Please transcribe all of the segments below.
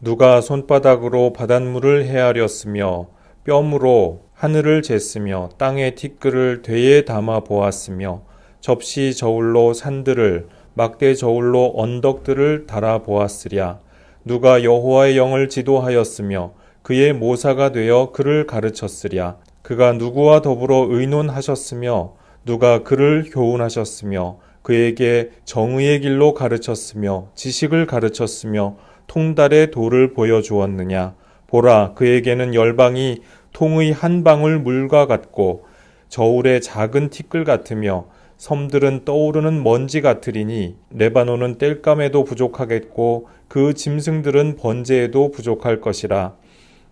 누가 손바닥으로 바닷물을 헤아렸으며 뼘으로 하늘을 쟀으며 땅의 티끌을 되에 담아 보았으며 접시 저울로 산들을 막대 저울로 언덕들을 달아 보았으랴. 누가 여호와의 영을 지도하였으며 그의 모사가 되어 그를 가르쳤으랴. 그가 누구와 더불어 의논하셨으며 누가 그를 교훈하셨으며 그에게 정의의 길로 가르쳤으며 지식을 가르쳤으며 통달의 도를 보여주었느냐. 보라, 그에게는 열방이 통의 한 방울 물과 같고 저울의 작은 티끌 같으며 섬들은 떠오르는 먼지 같으리니 레바논은 땔감에도 부족하겠고 그 짐승들은 번제에도 부족할 것이라.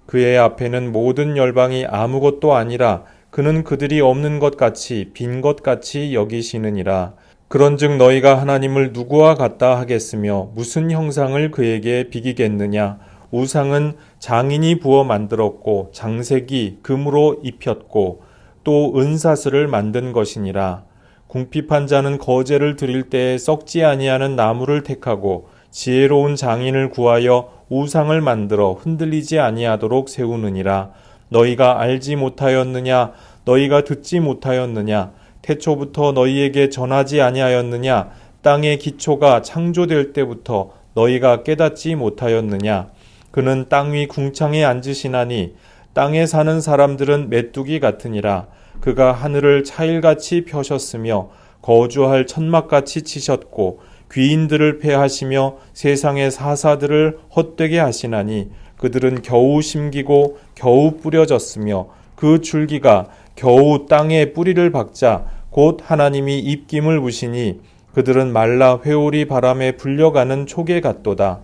그의 앞에는 모든 열방이 아무것도 아니라 그는 그들이 없는 것 같이 빈 것 같이 여기시느니라. 그런즉 너희가 하나님을 누구와 같다 하겠으며 무슨 형상을 그에게 비기겠느냐. 우상은 장인이 부어 만들었고 장색이 금으로 입혔고 또 은사슬을 만든 것이니라. 궁핍한 자는 거제를 드릴 때에 썩지 아니하는 나무를 택하고 지혜로운 장인을 구하여 우상을 만들어 흔들리지 아니하도록 세우느니라. 너희가 알지 못하였느냐? 너희가 듣지 못하였느냐? 태초부터 너희에게 전하지 아니하였느냐? 땅의 기초가 창조될 때부터 너희가 깨닫지 못하였느냐? 그는 땅 위 궁창에 앉으시나니 땅에 사는 사람들은 메뚜기 같으니라. 그가 하늘을 차일같이 펴셨으며 거주할 천막같이 치셨고 귀인들을 패하시며 세상의 사사들을 헛되게 하시나니 그들은 겨우 심기고 겨우 뿌려졌으며 그 줄기가 겨우 땅에 뿌리를 박자 곧 하나님이 입김을 부시니 그들은 말라 회오리 바람에 불려가는 촉에 같도다.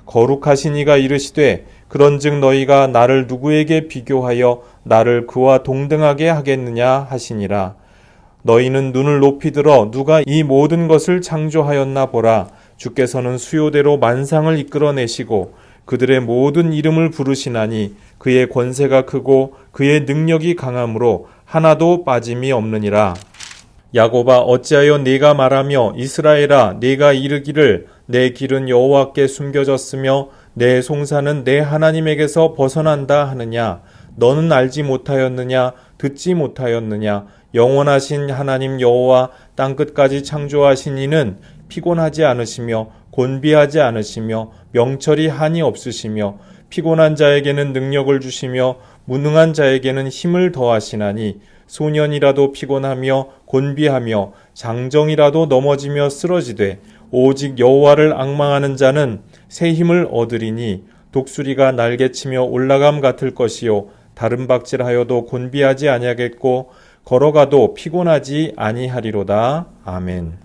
거룩하신 이가 이르시되 그런즉 너희가 나를 누구에게 비교하여 나를 그와 동등하게 하겠느냐 하시니라. 너희는 눈을 높이 들어 누가 이 모든 것을 창조하였나 보라. 주께서는 수요대로 만상을 이끌어내시고 그들의 모든 이름을 부르시나니 그의 권세가 크고 그의 능력이 강함으로 하나도 빠짐이 없느니라. 야곱아, 어찌하여 네가 말하며 이스라엘아 네가 이르기를 내 길은 여호와께 숨겨졌으며 내 송사는 내 하나님에게서 벗어난다 하느냐. 너는 알지 못하였느냐? 듣지 못하였느냐? 영원하신 하나님 여호와 땅끝까지 창조하신 이는 피곤하지 않으시며 곤비하지 않으시며 명철이 한이 없으시며 피곤한 자에게는 능력을 주시며 무능한 자에게는 힘을 더하시나니 소년이라도 피곤하며 곤비하며 장정이라도 넘어지며 쓰러지되 오직 여호와를 앙망하는 자는 새 힘을 얻으리니 독수리가 날개치며 올라감 같을 것이요 다른 박질하여도 곤비하지 아니하겠고 걸어가도 피곤하지 아니하리로다. 아멘.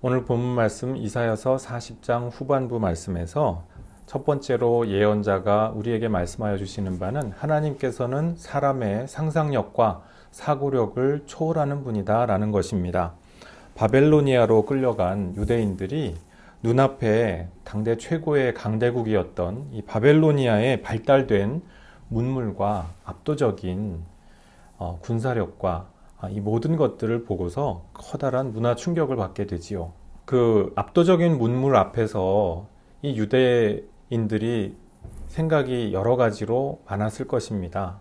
오늘 본문 말씀 이사야서 40장 후반부 말씀에서 첫 번째로 예언자가 우리에게 말씀하여 주시는 바는 하나님께서는 사람의 상상력과 사고력을 초월하는 분이다 라는 것입니다. 바벨로니아로 끌려간 유대인들이 눈앞에 당대 최고의 강대국이었던 이 바벨로니아에 발달된 문물과 압도적인 군사력과 이 모든 것들을 보고서 커다란 문화 충격을 받게 되지요. 그 압도적인 문물 앞에서 이 유대인들이 생각이 여러 가지로 많았을 것입니다.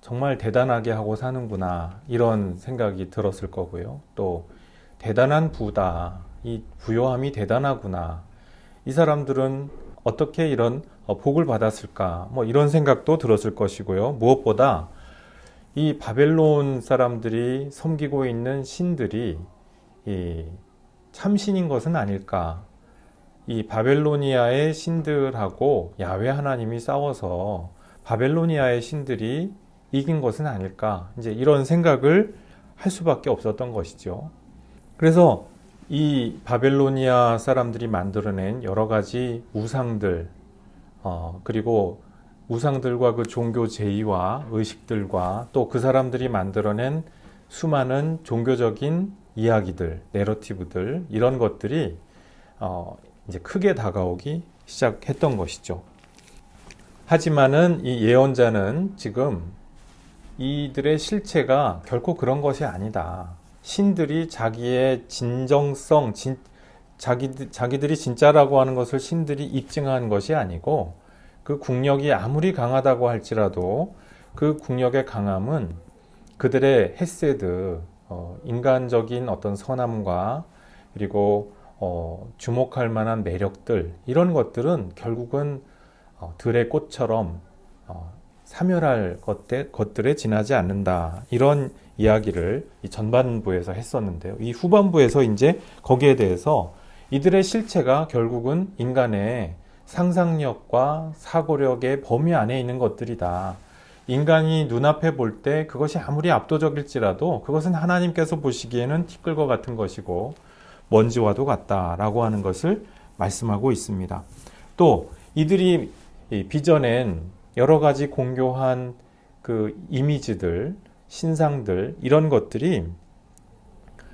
정말 대단하게 하고 사는구나 이런 생각이 들었을 거고요. 또 대단한 부다, 이 부요함이 대단하구나, 이 사람들은 어떻게 이런 복을 받았을까, 뭐 이런 생각도 들었을 것이고요. 무엇보다 이 바벨론 사람들이 섬기고 있는 신들이 이 참신인 것은 아닐까, 이 바벨로니아의 신들하고 야훼 하나님이 싸워서 바벨로니아의 신들이 이긴 것은 아닐까, 이제 이런 생각을 할 수밖에 없었던 것이죠. 그래서 이 바벨로니아 사람들이 만들어낸 여러 가지 우상들, 그리고 우상들과 그 종교 제의와 의식들과 또 그 사람들이 만들어낸 수많은 종교적인 이야기들, 내러티브들, 이런 것들이 이제 크게 다가오기 시작했던 것이죠. 하지만은 이 예언자는 지금 이들의 실체가 결코 그런 것이 아니다. 신들이 자기의 진정성, 자기들이 진짜라고 하는 것을 신들이 입증한 것이 아니고 그 국력이 아무리 강하다고 할지라도 그 국력의 강함은 그들의 헤세드, 인간적인 어떤 선함과 그리고 주목할 만한 매력들, 이런 것들은 결국은 들의 꽃처럼 사멸할 것들에 지나지 않는다. 이런 이야기를 이 전반부에서 했었는데요. 이 후반부에서 이제 거기에 대해서 이들의 실체가 결국은 인간의 상상력과 사고력의 범위 안에 있는 것들이다. 인간이 눈앞에 볼 때 그것이 아무리 압도적일지라도 그것은 하나님께서 보시기에는 티끌과 같은 것이고 먼지와도 같다라고 하는 것을 말씀하고 있습니다. 또 이들이 빚어낸 여러 가지 공교한 그 이미지들, 신상들, 이런 것들이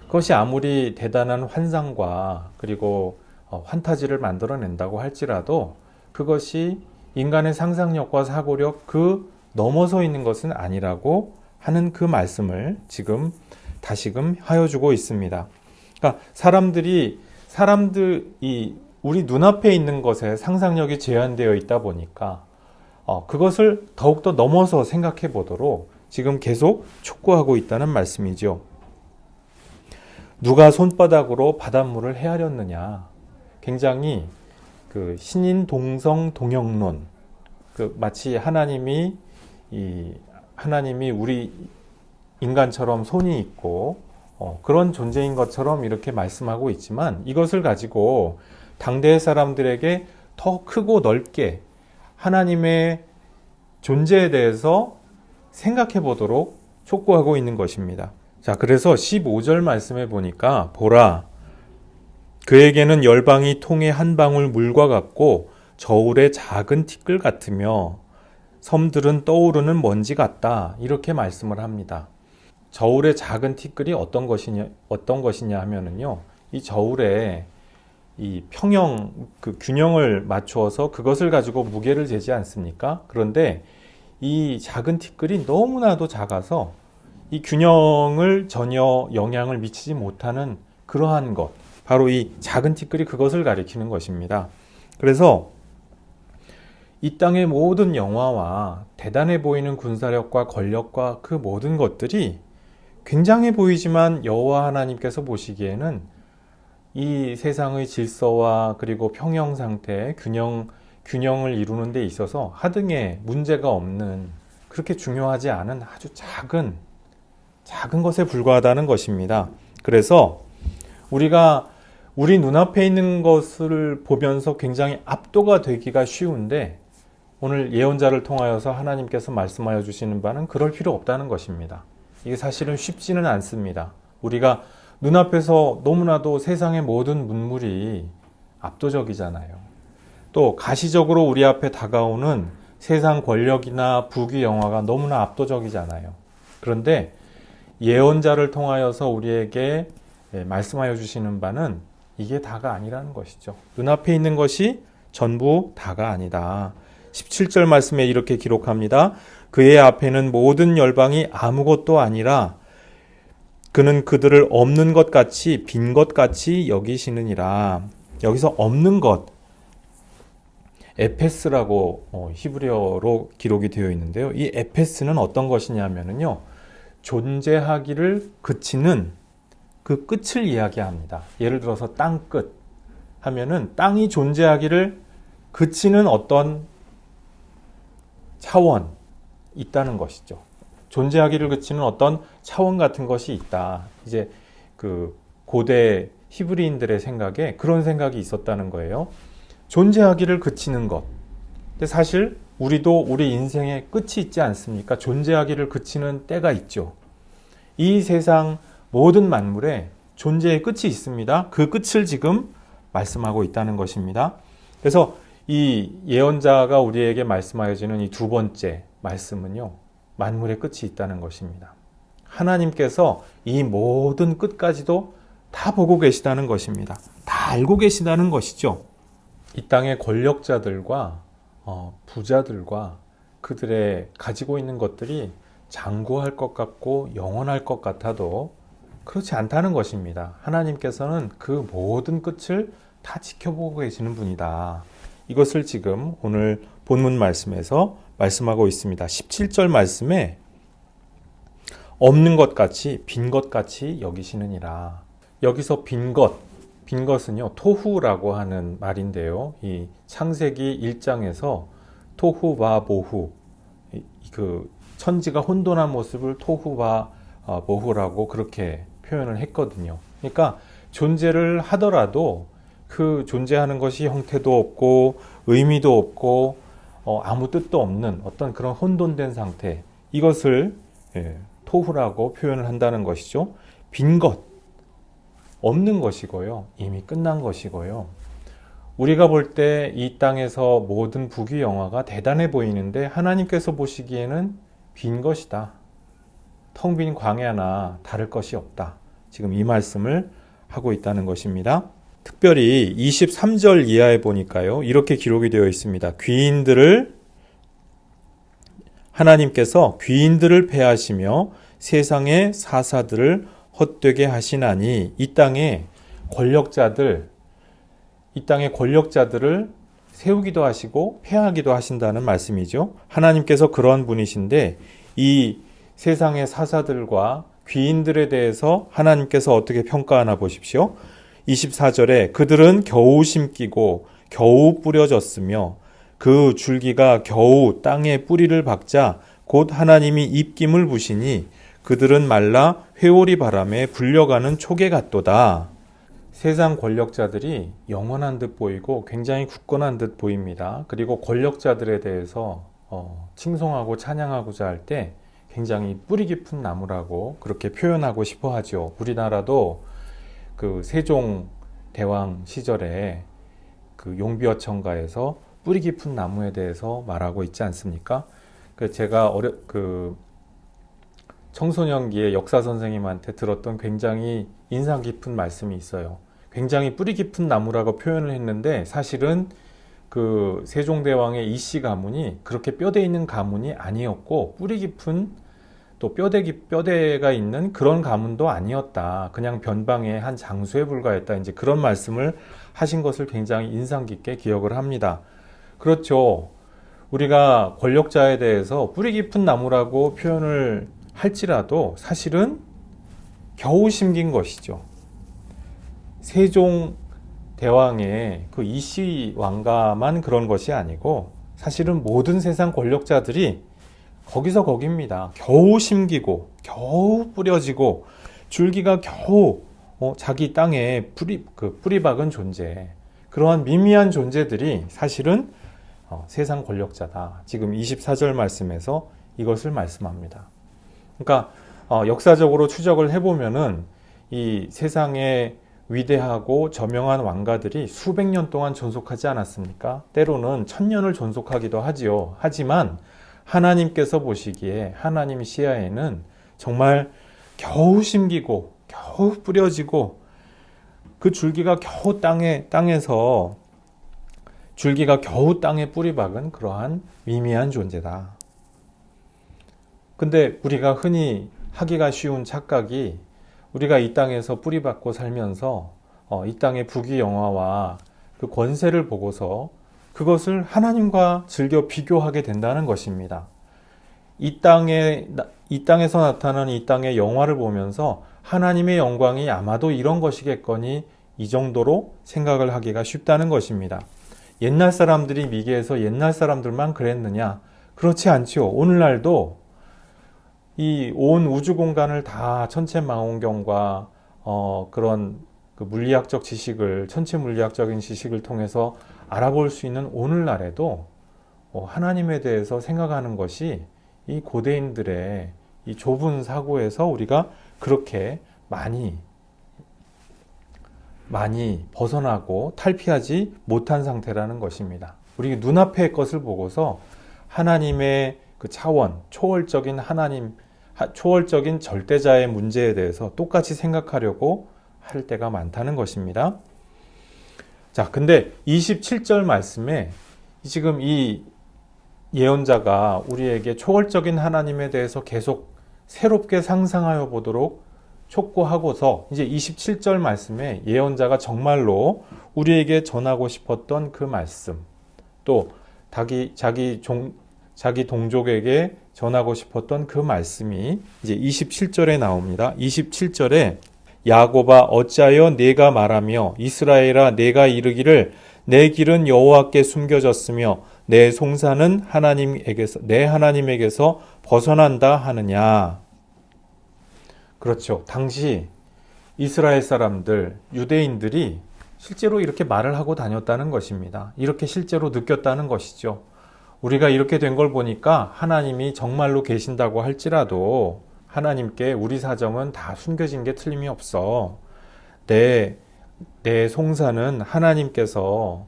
그것이 아무리 대단한 환상과 그리고 환타지를 만들어낸다고 할지라도 그것이 인간의 상상력과 사고력 그 넘어서 있는 것은 아니라고 하는 그 말씀을 지금 다시금 하여주고 있습니다. 그러니까 사람들이 우리 눈앞에 있는 것에 상상력이 제한되어 있다 보니까 그것을 더욱더 넘어서 생각해 보도록 지금 계속 촉구하고 있다는 말씀이죠. 누가 손바닥으로 바닷물을 헤아렸느냐. 굉장히 그 신인 동성 동형론, 그 마치 하나님이 우리 인간처럼 손이 있고 그런 존재인 것처럼 이렇게 말씀하고 있지만 이것을 가지고 당대의 사람들에게 더 크고 넓게 하나님의 존재에 대해서 생각해 보도록 촉구하고 있는 것입니다. 자, 그래서 15절 말씀에 보니까 보라, 그에게는 열방이 통에 한 방울 물과 같고 저울의 작은 티끌 같으며 섬들은 떠오르는 먼지 같다. 이렇게 말씀을 합니다. 저울의 작은 티끌이 어떤 것이냐 하면은요, 이 저울에 이 평형, 그 균형을 맞추어서 그것을 가지고 무게를 재지 않습니까? 그런데 이 작은 티끌이 너무나도 작아서 이 균형을 전혀 영향을 미치지 못하는 그러한 것, 바로 이 작은 티끌이 그것을 가리키는 것입니다. 그래서 이 땅의 모든 영화와 대단해 보이는 군사력과 권력과 그 모든 것들이 굉장해 보이지만 여호와 하나님께서 보시기에는 이 세상의 질서와 그리고 평형 상태, 균형을 이루는 데 있어서 하등에 문제가 없는, 그렇게 중요하지 않은 아주 작은 것에 불과하다는 것입니다. 그래서 우리가 우리 눈앞에 있는 것을 보면서 굉장히 압도가 되기가 쉬운데 오늘 예언자를 통하여서 하나님께서 말씀하여 주시는 바는 그럴 필요 없다는 것입니다. 이게 사실은 쉽지는 않습니다. 우리가 눈앞에서 너무나도 세상의 모든 문물이 압도적이잖아요. 또 가시적으로 우리 앞에 다가오는 세상 권력이나 부귀 영화가 너무나 압도적이잖아요. 그런데 예언자를 통하여서 우리에게 말씀하여 주시는 바는 이게 다가 아니라는 것이죠. 눈앞에 있는 것이 전부 다가 아니다. 17절 말씀에 이렇게 기록합니다. 그의 앞에는 모든 열방이 아무것도 아니라 그는 그들을 없는 것 같이 빈 것 같이 여기시느니라. 여기서 없는 것, 에페스라고 히브리어로 기록이 되어 있는데요. 이 에페스는 어떤 것이냐면요, 존재하기를 그치는 그 끝을 이야기합니다. 예를 들어서 땅 끝 하면은 땅이 존재하기를 그치는 어떤 차원 있다는 것이죠. 존재하기를 그치는 어떤 차원 같은 것이 있다. 이제 그 고대 히브리인들의 생각에 그런 생각이 있었다는 거예요. 존재하기를 그치는 것. 근데 사실 우리도 우리 인생에 끝이 있지 않습니까? 존재하기를 그치는 때가 있죠. 이 세상 모든 만물에 존재의 끝이 있습니다. 그 끝을 지금 말씀하고 있다는 것입니다. 그래서 이 예언자가 우리에게 말씀하여 주는 이 두 번째 말씀은요, 만물의 끝이 있다는 것입니다. 하나님께서 이 모든 끝까지도 다 보고 계시다는 것입니다. 다 알고 계시다는 것이죠. 이 땅의 권력자들과 부자들과 그들의 가지고 있는 것들이 장구할 것 같고 영원할 것 같아도 그렇지 않다는 것입니다. 하나님께서는 그 모든 끝을 다 지켜보고 계시는 분이다. 이것을 지금 오늘 본문 말씀에서 말씀하고 있습니다. 17절 말씀에 없는 것 같이 빈 것 같이 여기시느니라. 여기서 빈 것은요 토후라고 하는 말인데요. 이 창세기 1장에서 토후와 모후, 그 천지가 혼돈한 모습을 토후와 모후라고 그렇게 표현을 했거든요. 그러니까 존재를 하더라도 그 존재하는 것이 형태도 없고 의미도 없고 아무 뜻도 없는 어떤 그런 혼돈된 상태, 이것을 토후라고 표현을 한다는 것이죠. 빈 것, 없는 것이고요. 이미 끝난 것이고요. 우리가 볼 때 이 땅에서 모든 부귀영화가 대단해 보이는데 하나님께서 보시기에는 빈 것이다. 텅 빈 광야나 다를 것이 없다. 지금 이 말씀을 하고 있다는 것입니다. 특별히 23절 이하에 보니까요. 이렇게 기록이 되어 있습니다. 하나님께서 귀인들을 패하시며 세상의 사사들을 헛되게 하시나니 이 땅의 권력자들을 세우기도 하시고 패하기도 하신다는 말씀이죠. 하나님께서 그런 분이신데 이 세상의 사사들과 귀인들에 대해서 하나님께서 어떻게 평가하나 보십시오. 24절에 그들은 겨우 심기고 겨우 뿌려졌으며 그 줄기가 겨우 땅에 뿌리를 박자 곧 하나님이 입김을 부시니 그들은 말라 회오리 바람에 불려가는 초계 같도다. 세상 권력자들이 영원한 듯 보이고 굉장히 굳건한 듯 보입니다. 그리고 권력자들에 대해서 칭송하고 찬양하고자 할 때 굉장히 뿌리 깊은 나무라고 그렇게 표현하고 싶어 하죠. 우리나라도 그 세종 대왕 시절에 그 용비어천가에서 뿌리 깊은 나무에 대해서 말하고 있지 않습니까? 제가 청소년기에 역사 선생님한테 들었던 굉장히 인상 깊은 말씀이 있어요. 굉장히 뿌리 깊은 나무라고 표현을 했는데 사실은 그 세종대왕의 이씨 가문이 그렇게 뼈대 있는 가문이 아니었고 뿌리 깊은 또 뼈대가 있는 그런 가문도 아니었다. 그냥 변방의 한 장수에 불과했다. 이제 그런 말씀을 하신 것을 굉장히 인상 깊게 기억을 합니다. 그렇죠. 우리가 권력자에 대해서 뿌리 깊은 나무라고 표현을 할지라도 사실은 겨우 심긴 것이죠. 세종 대왕의 그 이씨 왕가만 그런 것이 아니고 사실은 모든 세상 권력자들이 거기서 거기입니다. 겨우 심기고 겨우 뿌려지고 줄기가 겨우 자기 땅에 뿌리 박은 존재, 그러한 미미한 존재들이 사실은 세상 권력자다. 지금 24절 말씀에서 이것을 말씀합니다. 그러니까 역사적으로 추적을 해보면은 이 세상에 위대하고 저명한 왕가들이 수백 년 동안 존속하지 않았습니까? 때로는 1000년을 존속하기도 하지요. 하지만 하나님께서 보시기에 하나님 시야에는 정말 겨우 심기고 겨우 뿌려지고 그 줄기가 겨우 땅에서 줄기가 겨우 땅에 뿌리 박은 그러한 미미한 존재다. 근데 우리가 흔히 하기가 쉬운 착각이 우리가 이 땅에서 뿌리 박고 살면서 이 땅의 부귀영화와 그 권세를 보고서 그것을 하나님과 즐겨 비교하게 된다는 것입니다. 이 땅에서 나타나는 이 땅의 영화를 보면서 하나님의 영광이 아마도 이런 것이겠거니 이 정도로 생각을 하기가 쉽다는 것입니다. 옛날 사람들이 미개해서 옛날 사람들만 그랬느냐? 그렇지 않죠. 오늘날도 이 온 우주 공간을 다 천체망원경과 그런 그 물리학적 지식을, 천체 물리학적인 지식을 통해서 알아볼 수 있는 오늘날에도 하나님에 대해서 생각하는 것이 이 고대인들의 이 좁은 사고에서 우리가 그렇게 많이 벗어나고 탈피하지 못한 상태라는 것입니다. 우리 눈앞의 것을 보고서 하나님의 그 차원, 초월적인 절대자의 문제에 대해서 똑같이 생각하려고 할 때가 많다는 것입니다. 자, 근데 27절 말씀에 지금 이 예언자가 우리에게 초월적인 하나님에 대해서 계속 새롭게 상상하여 보도록 촉구하고서 이제 27절 말씀에 예언자가 정말로 우리에게 전하고 싶었던 그 말씀, 또 자기 동족에게 전하고 싶었던 그 말씀이 이제 27절에 나옵니다. 27절에 야곱아 어찌하여 내가 말하며 이스라엘아 내가 이르기를 내 길은 여호와께 숨겨졌으며 내 송사는 내 하나님에게서 벗어난다 하느냐. 그렇죠. 당시 이스라엘 사람들, 유대인들이 실제로 이렇게 말을 하고 다녔다는 것입니다. 이렇게 실제로 느꼈다는 것이죠. 우리가 이렇게 된 걸 보니까 하나님이 정말로 계신다고 할지라도 하나님께 우리 사정은 다 숨겨진 게 틀림이 없어. 내 송사는 하나님께서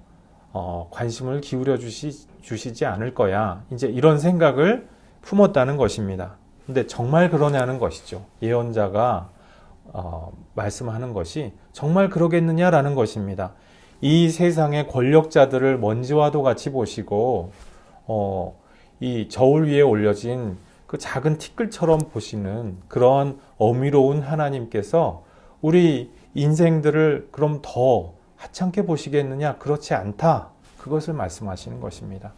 관심을 기울여 주시지 않을 거야. 이제 이런 생각을 품었다는 것입니다. 근데 정말 그러냐는 것이죠. 예언자가 말씀하는 것이 정말 그러겠느냐라는 것입니다. 이 세상의 권력자들을 먼지와도 같이 보시고 이 저울 위에 올려진 그 작은 티끌처럼 보시는 그런 어미로운 하나님께서 우리 인생들을 그럼 더 하찮게 보시겠느냐? 그렇지 않다. 그것을 말씀하시는 것입니다.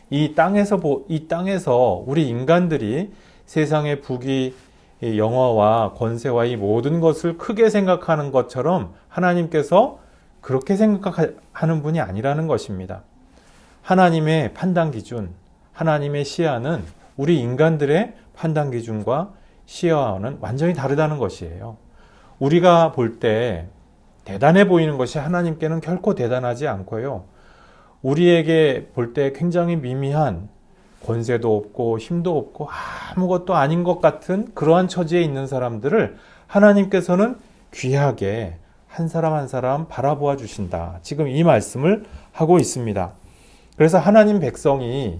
이 땅에서 우리 인간들이 세상의 부귀, 영화와 권세와 이 모든 것을 크게 생각하는 것처럼 하나님께서 그렇게 생각하는 분이 아니라는 것입니다. 하나님의 판단 기준, 하나님의 시야는 우리 인간들의 판단 기준과 시야와는 완전히 다르다는 것이에요. 우리가 볼 때 대단해 보이는 것이 하나님께는 결코 대단하지 않고요. 우리에게 볼 때 굉장히 미미한 권세도 없고 힘도 없고 아무것도 아닌 것 같은 그러한 처지에 있는 사람들을 하나님께서는 귀하게 한 사람 한 사람 바라보아 주신다. 지금 이 말씀을 하고 있습니다. 그래서 하나님 백성이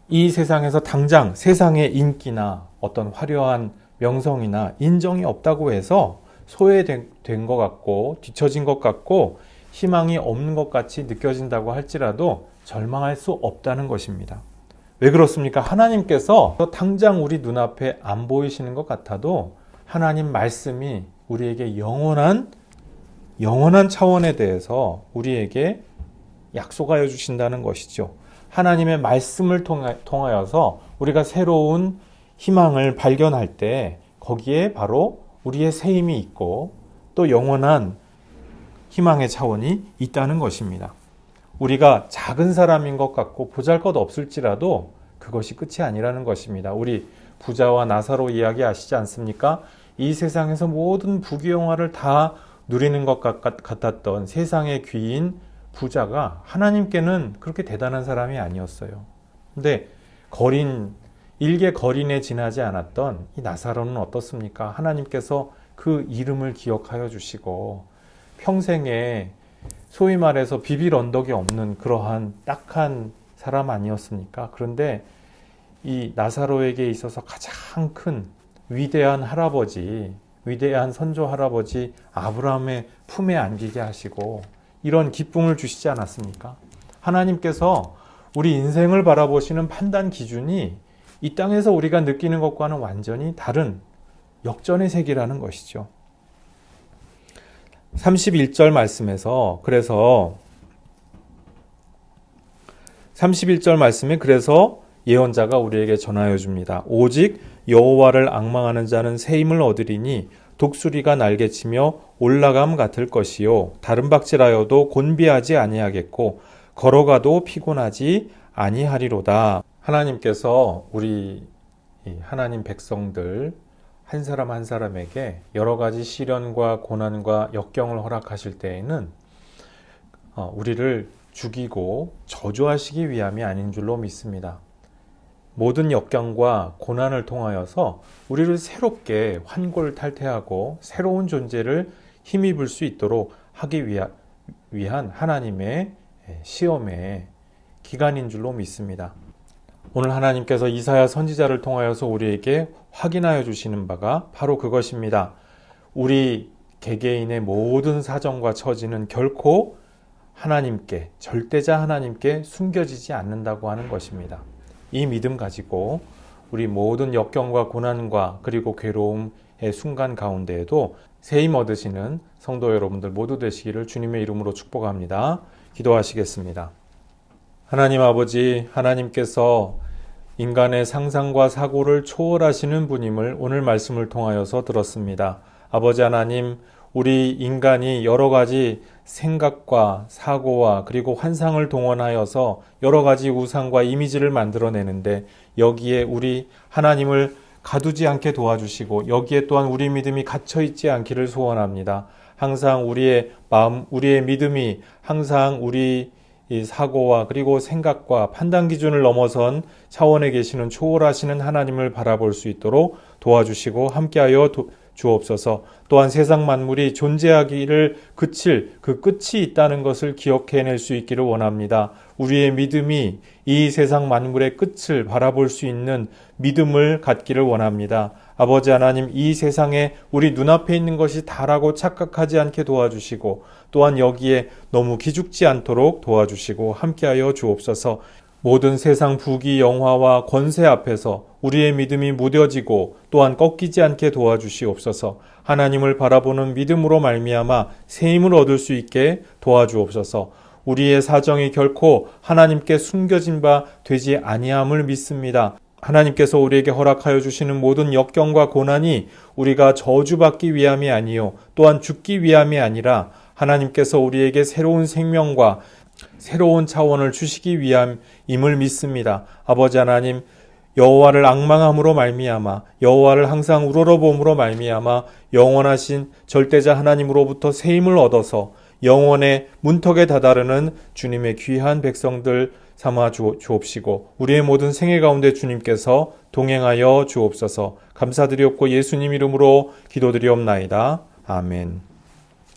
이 세상에서 당장 세상의 인기나 어떤 화려한 명성이나 인정이 없다고 해서 소외된 것 같고 뒤처진 것 같고 희망이 없는 것 같이 느껴진다고 할지라도 절망할 수 없다는 것입니다. 왜 그렇습니까? 하나님께서 당장 우리 눈앞에 안 보이시는 것 같아도 하나님 말씀이 우리에게 영원한 차원에 대해서 우리에게 약속하여 주신다는 것이죠. 하나님의 말씀을 통하여서 우리가 새로운 희망을 발견할 때 거기에 바로 우리의 새 힘이 있고 또 영원한 희망의 차원이 있다는 것입니다. 우리가 작은 사람인 것 같고 보잘것없을지라도 그것이 끝이 아니라는 것입니다. 우리 부자와 나사로 이야기 아시지 않습니까? 이 세상에서 모든 부귀영화를 다 누리는 것 같았던 세상의 귀인 부자가 하나님께는 그렇게 대단한 사람이 아니었어요. 근데 일개 거린에 지나지 않았던 이 나사로는 어떻습니까? 하나님께서 그 이름을 기억하여 주시고 평생에 소위 말해서 비빌 언덕이 없는 그러한 딱한 사람 아니었습니까? 그런데 이 나사로에게 있어서 가장 큰 위대한 선조 할아버지 아브라함의 품에 안기게 하시고 이런 기쁨을 주시지 않았습니까? 하나님께서 우리 인생을 바라보시는 판단 기준이 이 땅에서 우리가 느끼는 것과는 완전히 다른 역전의 세계라는 것이죠. 31절 말씀에서 그래서 31절 말씀에 그래서 예언자가 우리에게 전하여 줍니다. 오직 여호와를 앙망하는 자는 새 힘을 얻으리니 독수리가 날개치며 올라감 같을 것이요 다른 박질하여도 곤비하지 아니하겠고 걸어가도 피곤하지 아니하리로다. 하나님께서 우리 하나님 백성들 한 사람 한 사람에게 여러 가지 시련과 고난과 역경을 허락하실 때에는 우리를 죽이고 저주하시기 위함이 아닌 줄로 믿습니다. 모든 역경과 고난을 통하여서 우리를 새롭게 환골탈태하고 새로운 존재를 힘입을 수 있도록 하기 위한 하나님의 시험의 기간인 줄로 믿습니다. 오늘 하나님께서 이사야 선지자를 통하여서 우리에게 확인하여 주시는 바가 바로 그것입니다. 우리 개개인의 모든 사정과 처지는 결코 하나님께, 절대자 하나님께 숨겨지지 않는다고 하는 것입니다. 이 믿음 가지고 우리 모든 역경과 고난과 그리고 괴로움의 순간 가운데에도 새 힘 얻으시는 성도 여러분들 모두 되시기를 주님의 이름으로 축복합니다. 기도하시겠습니다. 하나님 아버지, 하나님께서 인간의 상상과 사고를 초월하시는 분임을 오늘 말씀을 통하여서 들었습니다. 아버지 하나님, 우리 인간이 여러 가지 생각과 사고와 그리고 환상을 동원하여서 여러 가지 우상과 이미지를 만들어내는데 여기에 우리 하나님을 가두지 않게 도와주시고 여기에 또한 우리 믿음이 갇혀있지 않기를 소원합니다. 항상 우리의 마음, 우리의 믿음이 항상 우리 이 사고와 그리고 생각과 판단 기준을 넘어선 차원에 계시는 초월하시는 하나님을 바라볼 수 있도록 도와주시고 함께하여 주옵소서. 또한 세상 만물이 존재하기를 그칠 그 끝이 있다는 것을 기억해낼 수 있기를 원합니다. 우리의 믿음이 이 세상 만물의 끝을 바라볼 수 있는 믿음을 갖기를 원합니다. 아버지 하나님, 이 세상에 우리 눈앞에 있는 것이 다라고 착각하지 않게 도와주시고 또한 여기에 너무 기죽지 않도록 도와주시고 함께하여 주옵소서. 모든 세상 부귀 영화와 권세 앞에서 우리의 믿음이 무뎌지고 또한 꺾이지 않게 도와주시옵소서. 하나님을 바라보는 믿음으로 말미암아 새 힘을 얻을 수 있게 도와주옵소서. 우리의 사정이 결코 하나님께 숨겨진 바 되지 아니함을 믿습니다. 하나님께서 우리에게 허락하여 주시는 모든 역경과 고난이 우리가 저주받기 위함이 아니요 또한 죽기 위함이 아니라 하나님께서 우리에게 새로운 생명과 새로운 차원을 주시기 위함임을 믿습니다. 아버지 하나님, 여호와를 앙망함으로 말미암아 여호와를 항상 우러러봄으로 말미암아 영원하신 절대자 하나님으로부터 새 힘을 얻어서 영원의 문턱에 다다르는 주님의 귀한 백성들 삼아 주옵시고 우리의 모든 생애 가운데 주님께서 동행하여 주옵소서. 감사드리옵고 예수님 이름으로 기도드리옵나이다. 아멘.